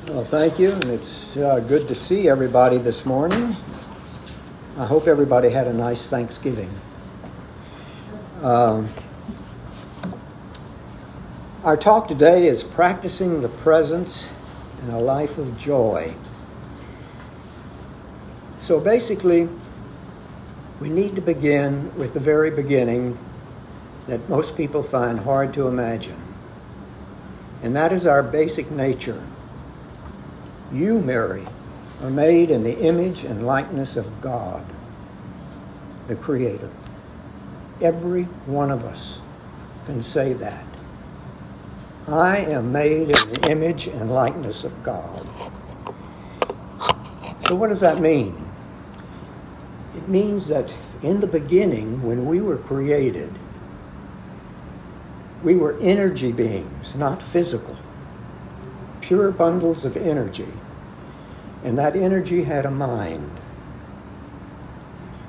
Well, thank you, and it's good to see everybody this morning. I hope everybody had a nice Thanksgiving. Our talk today is practicing the presence in a life of joy. So basically, we need to begin with the very beginning that most people find hard to imagine, and that is our basic nature. You, Mary, are made in the image and likeness of God, the Creator. Every one of us can say that. I am made in the image and likeness of God. So what does that mean? It means that in the beginning, when we were created, we were energy beings, not physical. Pure bundles of energy. And that energy had a mind.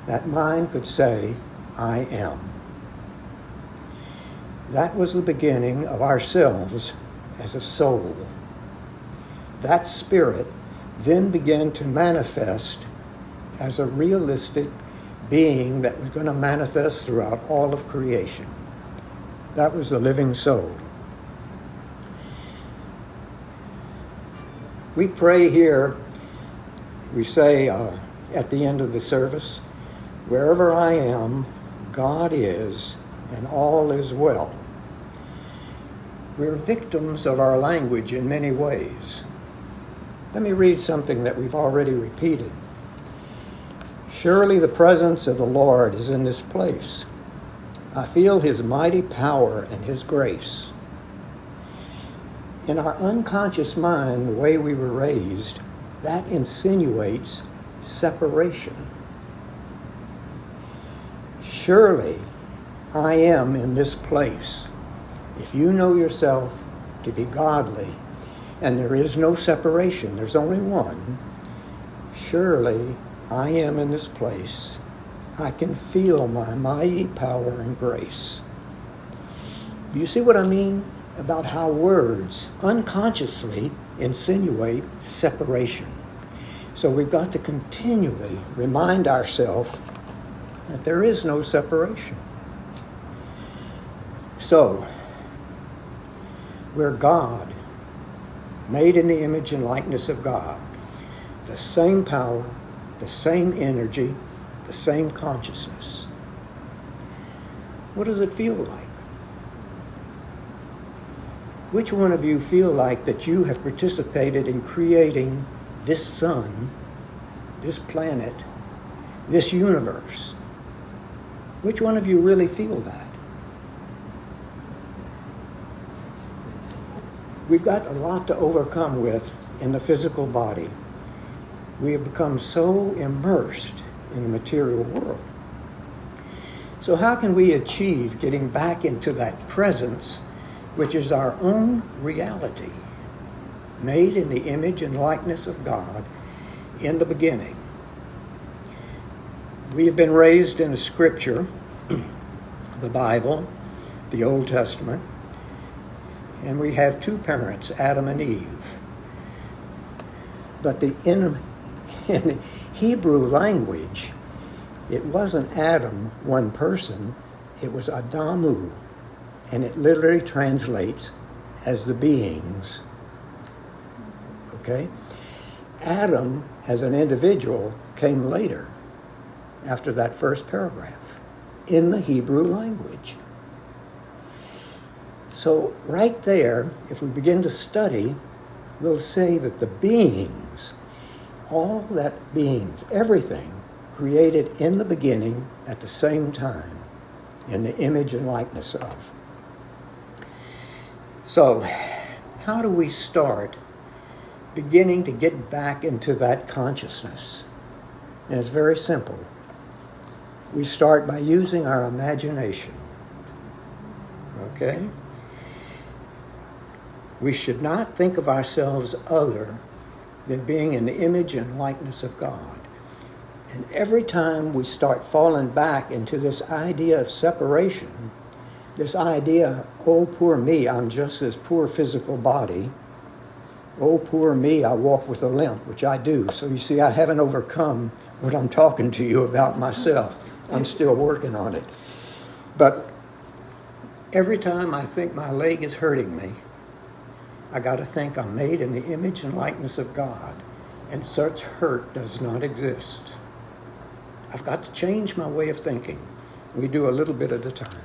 That mind could say, I am. That was the beginning of ourselves as a soul. That spirit then began to manifest as a realistic being that was going to manifest throughout all of creation. That was the living soul. We pray here, we say at the end of the service, wherever I am, God is, and all is well. We're victims of our language in many ways. Let me read something that we've already repeated. Surely the presence of the Lord is in this place. I feel his mighty power and his grace. In our unconscious mind, the way we were raised, that insinuates separation. Surely I am in this place. If you know yourself to be godly, and there is no separation, there's only one, surely I am in this place. I can feel my mighty power and grace. Do you see what I mean about how words unconsciously insinuate separation? So we've got to continually remind ourselves that there is no separation. So, we're God, made in the image and likeness of God. The same power, the same energy, the same consciousness. What does it feel like? Which one of you feel like that you have participated in creating this sun, this planet, this universe? Which one of you really feel that? We've got a lot to overcome with in the physical body. We have become so immersed in the material world. So how can we achieve getting back into that presence, which is our own reality, made in the image and likeness of God in the beginning? We have been raised in a scripture, the Bible, the Old Testament, and we have two parents, Adam and Eve. But in Hebrew language, it wasn't Adam, one person, it was Adamu, and it literally translates as the beings. Okay? Adam, as an individual, came later, after that first paragraph, in the Hebrew language. So right there, if we begin to study, we'll say that the beings, all that beings, everything created in the beginning at the same time, in the image and likeness of. So, how do we start beginning to get back into that consciousness? And it's very simple. We start by using our imagination. Okay? We should not think of ourselves other than being in the image and likeness of God. And every time we start falling back into this idea of separation, this idea, oh, poor me, I'm just this poor physical body, Oh, poor me, I walk with a limp, which I do. So you see, I haven't overcome what I'm talking to you about myself. I'm still working on it. But every time I think my leg is hurting me, I got to think I'm made in the image and likeness of God, and such hurt does not exist. I've got to change my way of thinking. We do a little bit at a time.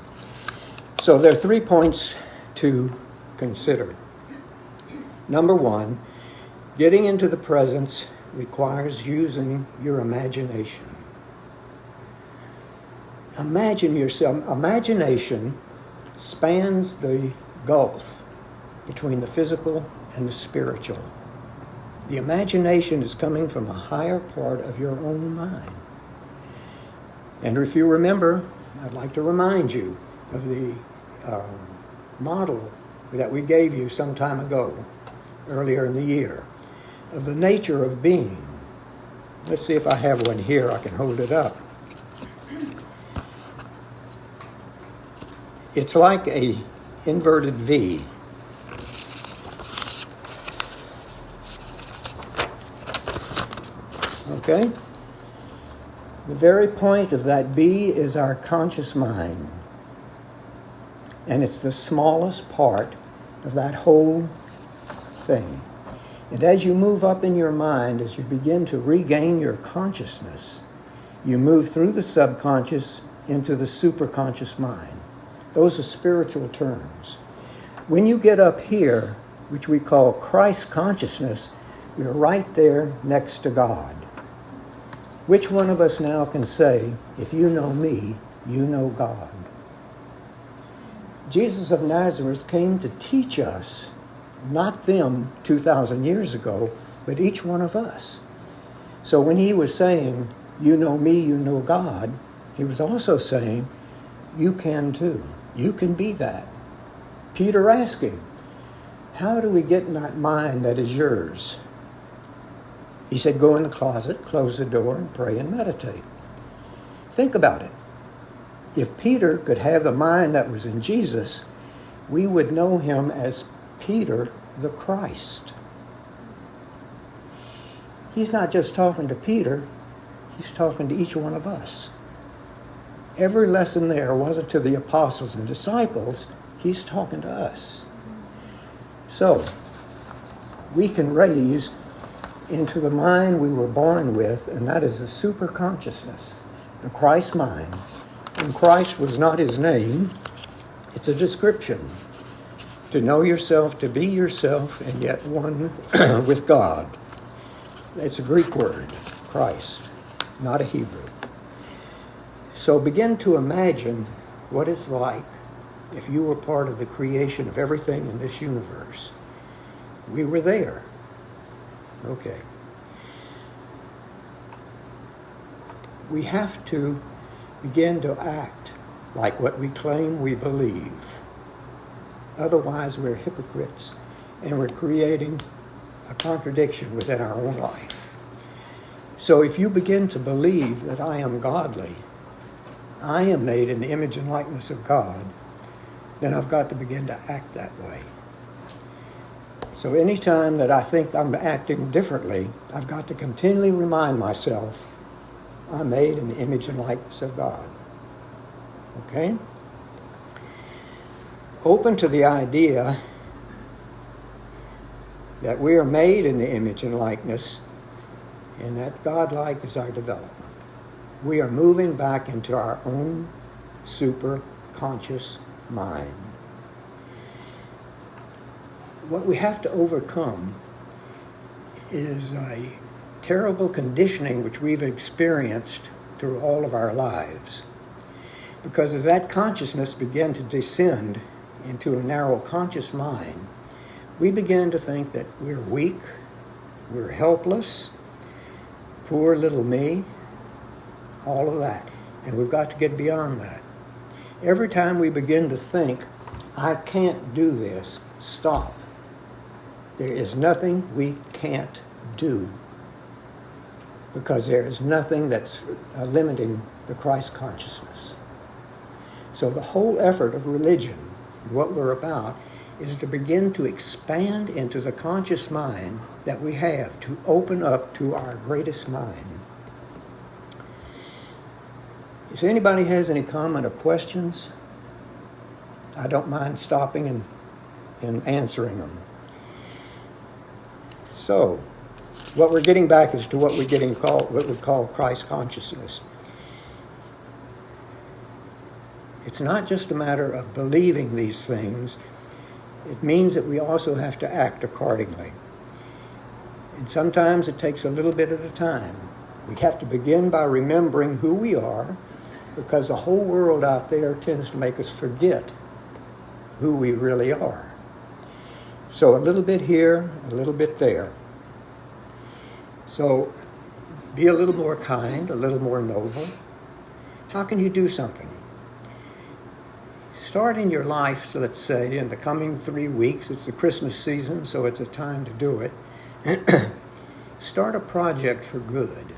So there are 3 points to consider. Number 1, getting into the presence requires using your imagination. Imagine yourself. Imagination spans the gulf between the physical and the spiritual. The imagination is coming from a higher part of your own mind. And if you remember, I'd like to remind you of the model that we gave you some time ago, earlier in the year, of the nature of being. Let's see if I have one here. I can hold it up. It's like a inverted V. Okay? The very point of that B is our conscious mind. And it's the smallest part of that whole thing. And as you move up in your mind, as you begin to regain your consciousness, you move through the subconscious into the superconscious mind. Those are spiritual terms. When you get up here, which we call Christ consciousness, you're right there next to God. Which one of us now can say, if you know me, you know God? Jesus of Nazareth came to teach us, not them 2,000 years ago, but each one of us. So when he was saying, you know me, you know God, he was also saying, you can too. You can be that. Peter asked him, how do we get in that mind that is yours? He said, go in the closet, close the door, and pray and meditate. Think about it. If Peter could have the mind that was in Jesus, we would know him as Peter the Christ. He's not just talking to Peter, he's talking to each one of us. Every lesson there wasn't to the apostles and disciples, he's talking to us. So, we can raise into the mind we were born with, and that is the superconsciousness, the Christ mind. And Christ was not his name, it's a description. To know yourself, to be yourself, and yet one with God. It's a Greek word, Christ, not a Hebrew. So begin to imagine what it's like if you were part of the creation of everything in this universe. We were there. Okay. We have to begin to act like what we claim we believe. Otherwise, we're hypocrites, and we're creating a contradiction within our own life. So if you begin to believe that I am godly, I am made in the image and likeness of God, then I've got to begin to act that way. So anytime that I think I'm acting differently, I've got to continually remind myself I'm made in the image and likeness of God. Okay? Open to the idea that we are made in the image and likeness, and that God-like is our development. We are moving back into our own super-conscious mind. What we have to overcome is a terrible conditioning which we've experienced through all of our lives. Because as that consciousness began to descend into a narrow conscious mind, we began to think that we're weak, we're helpless, poor little me, all of that. And we've got to get beyond that. Every time we begin to think, I can't do this, stop. There is nothing we can't do, because there is nothing that's limiting the Christ consciousness. So the whole effort of religion, what we're about, is to begin to expand into the conscious mind that we have, to open up to our greatest mind. If anybody has any comment or questions, I don't mind stopping and answering them. So, what we're getting back is to what we call Christ consciousness. It's not just a matter of believing these things. It means that we also have to act accordingly. And sometimes it takes a little bit at a time. We have to begin by remembering who we are, because the whole world out there tends to make us forget who we really are. So a little bit here, a little bit there. So be a little more kind, a little more noble. How can you do something? Start in your life, so let's say, in the coming 3 weeks. It's the Christmas season, so it's a time to do it. Start a project for good.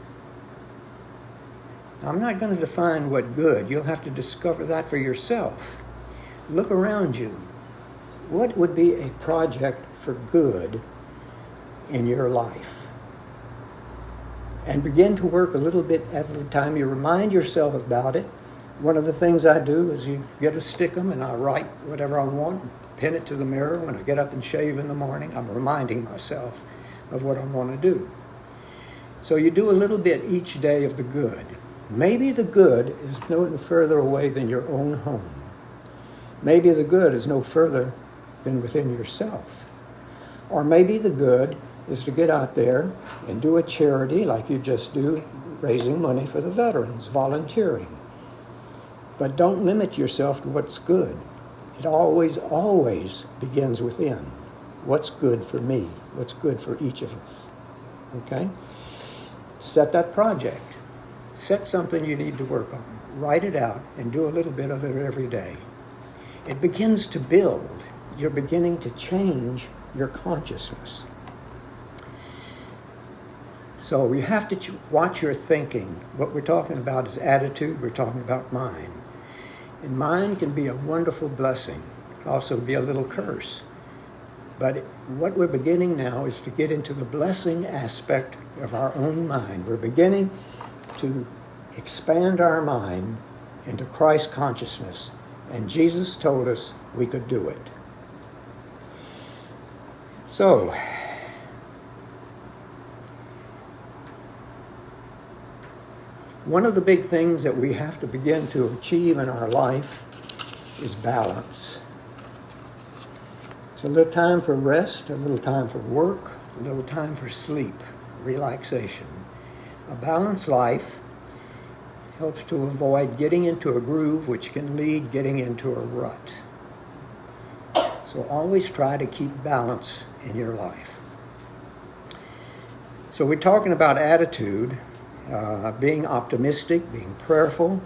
Now, I'm not going to define what good. You'll have to discover that for yourself. Look around you. What would be a project for good in your life? And begin to work a little bit every time you remind yourself about it. One of the things I do is you get a stickum and I write whatever I want, pin it to the mirror. When I get up and shave in the morning, I'm reminding myself of what I want to do. So you do a little bit each day of the good. Maybe the good is no further away than your own home. Maybe the good is no further than within yourself. Or maybe the good is to get out there and do a charity like you just do, raising money for the veterans, volunteering. But don't limit yourself to what's good. It always begins within. What's good for me? What's good for each of us? Okay? Set that project. Set something you need to work on. Write it out and do a little bit of it every day. It begins to build. You're beginning to change your consciousness. So you have to watch your thinking. What we're talking about is attitude. We're talking about mind. And mind can be a wonderful blessing. It can also be a little curse. But what we're beginning now is to get into the blessing aspect of our own mind. We're beginning to expand our mind into Christ consciousness. And Jesus told us we could do it. So, one of the big things that we have to begin to achieve in our life is balance. It's a little time for rest, a little time for work, a little time for sleep, relaxation. A balanced life helps to avoid getting into a groove, which can lead getting into a rut. So always try to keep balance in your life. So we're talking about attitude, being optimistic, being prayerful.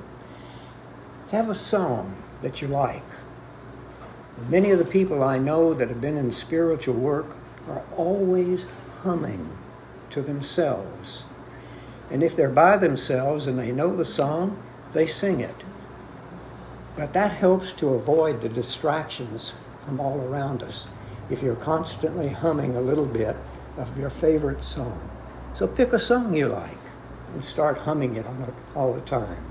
Have a song that you like. Many of the people I know that have been in spiritual work are always humming to themselves. And if they're by themselves and they know the song, they sing it. But that helps to avoid the distractions from all around us if you're constantly humming a little bit of your favorite song. So pick a song you like and start humming it all the time.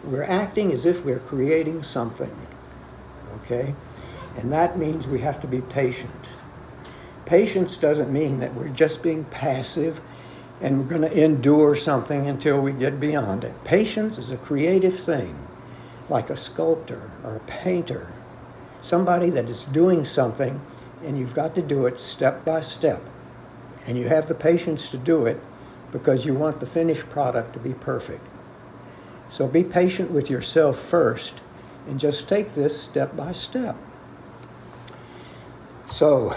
We're acting as if we're creating something, okay? And that means we have to be patient. Patience doesn't mean that we're just being passive and we're going to endure something until we get beyond it. Patience is a creative thing, like a sculptor or a painter, somebody that is doing something and you've got to do it step by step. And you have the patience to do it because you want the finished product to be perfect. So be patient with yourself first and just take this step by step. So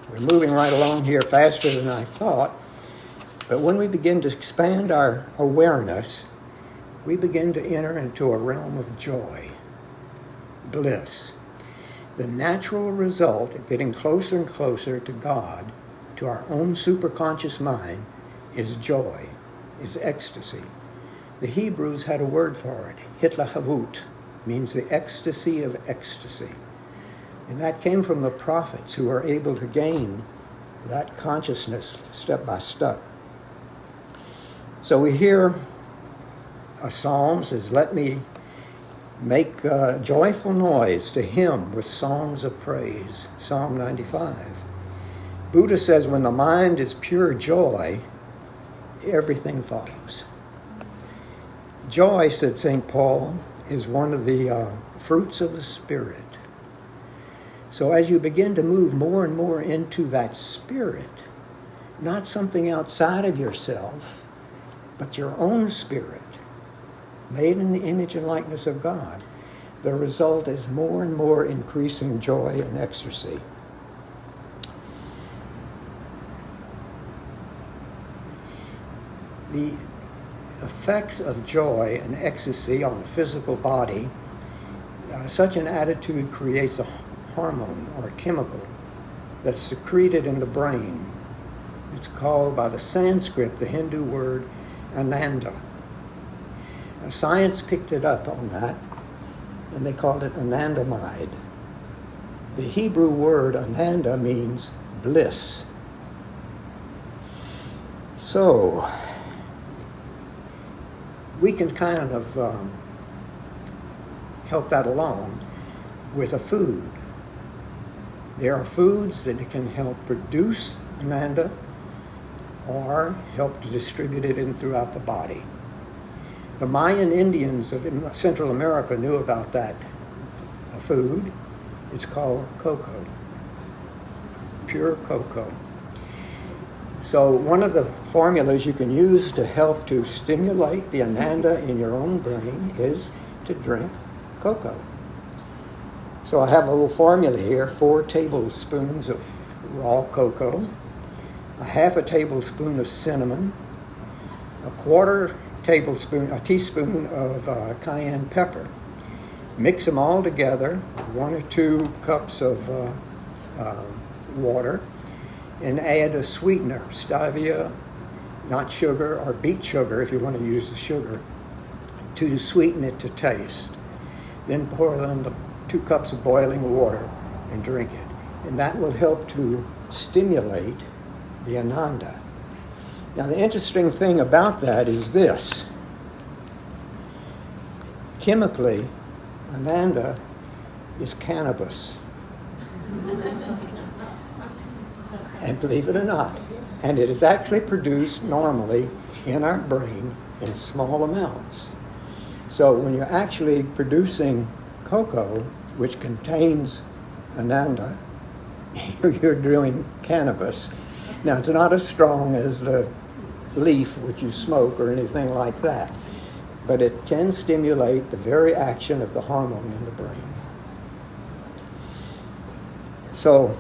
we're moving right along here faster than I thought. But when we begin to expand our awareness, we begin to enter into a realm of joy, bliss. The natural result of getting closer and closer to God, to our own superconscious mind, is joy, is ecstasy. The Hebrews had a word for it. Hitlahavut means the ecstasy of ecstasy. And that came from the prophets who were able to gain that consciousness step by step. So we hear a psalm says, let me make a joyful noise to him with songs of praise, Psalm 95. Buddha says when the mind is pure joy, everything follows. Joy, said St. Paul, is one of the fruits of the Spirit. So as you begin to move more and more into that Spirit, not something outside of yourself, but your own spirit, made in the image and likeness of God, the result is more and more increasing joy and ecstasy. The effects of joy and ecstasy on the physical body, such an attitude creates a hormone or a chemical that's secreted in the brain. It's called by the Sanskrit, the Hindu word, ananda. Now, science picked it up on that, and they called it anandamide. The Hebrew word ananda means bliss. So, we can kind of help that along with a food. There are foods that can help produce ananda or help to distribute it in throughout the body. The Mayan Indians of Central America knew about that food. It's called cocoa, pure cocoa. So one of the formulas you can use to help to stimulate the ananda in your own brain is to drink cocoa. So I have a little formula here, 4 tablespoons of raw cocoa, a half a tablespoon of cinnamon, a teaspoon of cayenne pepper. Mix them all together with 1 or 2 cups of water, and add a sweetener, stevia, not sugar, or beet sugar if you want to use the sugar, to sweeten it to taste. Then pour on the 2 cups of boiling water and drink it. And that will help to stimulate the ananda. Now the interesting thing about that is this. Chemically, ananda is cannabis. And believe it or not, and it is actually produced normally in our brain in small amounts. So when you're actually producing cocoa, which contains ananda, you're doing cannabis. Now, it's not as strong as the leaf which you smoke or anything like that, but it can stimulate the very action of the hormone in the brain. So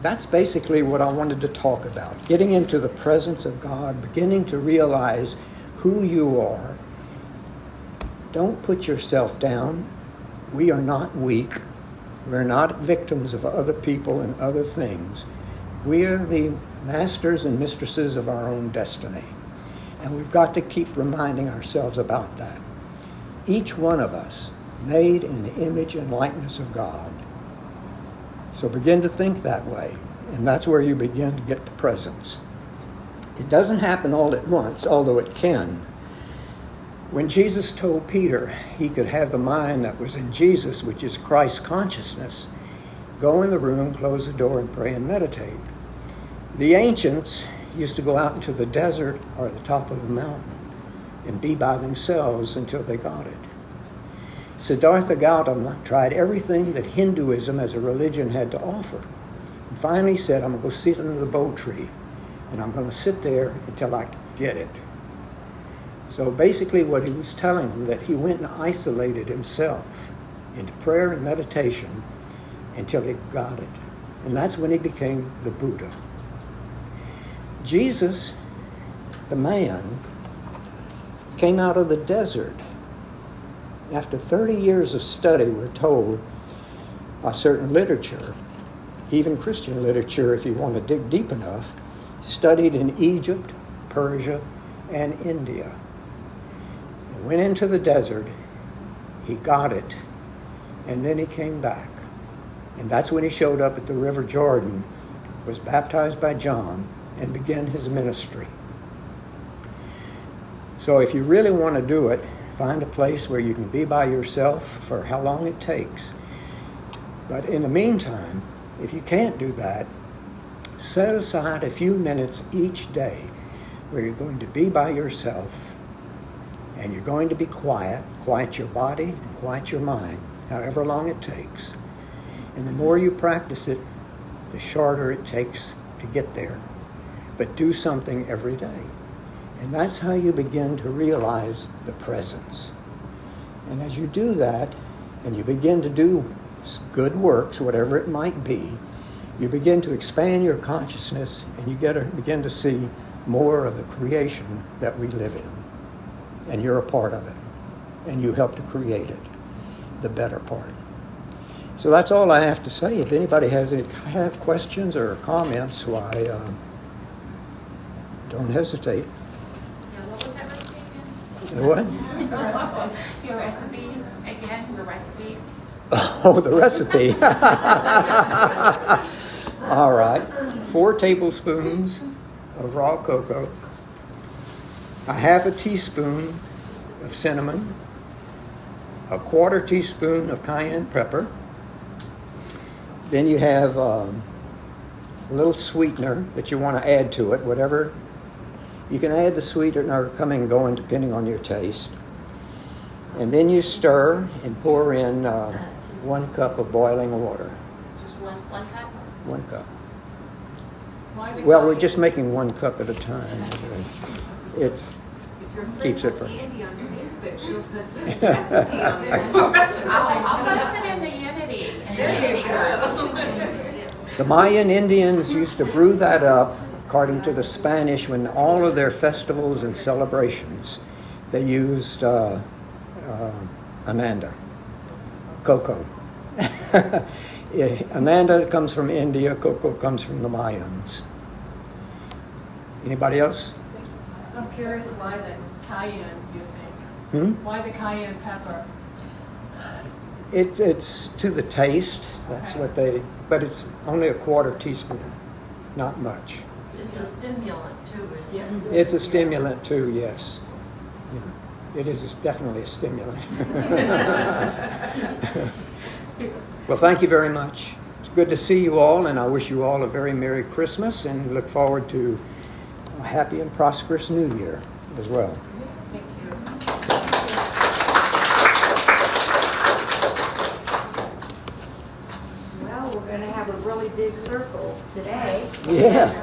that's basically what I wanted to talk about, getting into the presence of God, beginning to realize who you are. Don't put yourself down. We are not weak. We're not victims of other people and other things. We are the masters and mistresses of our own destiny. And we've got to keep reminding ourselves about that. Each one of us made in the image and likeness of God. So begin to think that way, and that's where you begin to get the presence. It doesn't happen all at once, although it can. When Jesus told Peter he could have the mind that was in Jesus, which is Christ consciousness, go in the room, close the door, and pray and meditate. The ancients used to go out into the desert or the top of a mountain and be by themselves until they got it. Siddhartha Gautama tried everything that Hinduism as a religion had to offer. And finally said, I'm going to go sit under the bo tree, and I'm going to sit there until I get it. So basically what he was telling them, that he went and isolated himself into prayer and meditation until he got it. And that's when he became the Buddha. Jesus, the man, came out of the desert. After 30 years of study, we're told, by certain literature, even Christian literature, if you want to dig deep enough, studied in Egypt, Persia, and India. went into the desert, he got it, and then he came back. And that's when he showed up at the River Jordan, was baptized by John, and began his ministry. So if you really want to do it, find a place where you can be by yourself for how long it takes. But in the meantime, if you can't do that, set aside a few minutes each day where you're going to be by yourself and you're going to be quiet your body and quiet your mind, however long it takes. And the more you practice it, the shorter it takes to get there. But do something every day. And that's how you begin to realize the presence. And as you do that, and you begin to do good works, whatever it might be, you begin to expand your consciousness, and you begin to see more of the creation that we live in. And you're a part of it. And you help to create it, the better part. So that's all I have to say. If anybody has any questions or comments, why, don't hesitate. Yeah, what was that recipe again? The what? Your recipe again, your recipe. Oh, the recipe. All right. 4 tablespoons of raw cocoa, a half a teaspoon of cinnamon, a 1/4 teaspoon of cayenne pepper. Then you have a little sweetener that you want to add to it, whatever. You can add the sweetener coming and going depending on your taste. And then you stir and pour in 1 cup of boiling water. Just one cup? 1 cup. Well, we're just making 1 cup at a time. It's keeps it from. Andy on your Facebook, she'll put the recipe on there. I'll post it in the Unity. There you go. The Mayan Indians used to brew that up, according to the Spanish, when all of their festivals and celebrations, they used ananda, cocoa. Ananda comes from India, cocoa comes from the Mayans. Anybody else? I'm curious why the cayenne, do you think? Why the cayenne pepper? It's to the taste. That's Okay. what they, but it's only a 1/4 teaspoon, not much. It's a stimulant too, isn't it? It's a stimulant too, yes. Yeah. It is definitely a stimulant. Well, thank you very much. It's good to see you all, and I wish you all a very Merry Christmas and look forward to a happy and prosperous New Year as well. Thank you. Well, we're going to have a really big circle today. Yeah.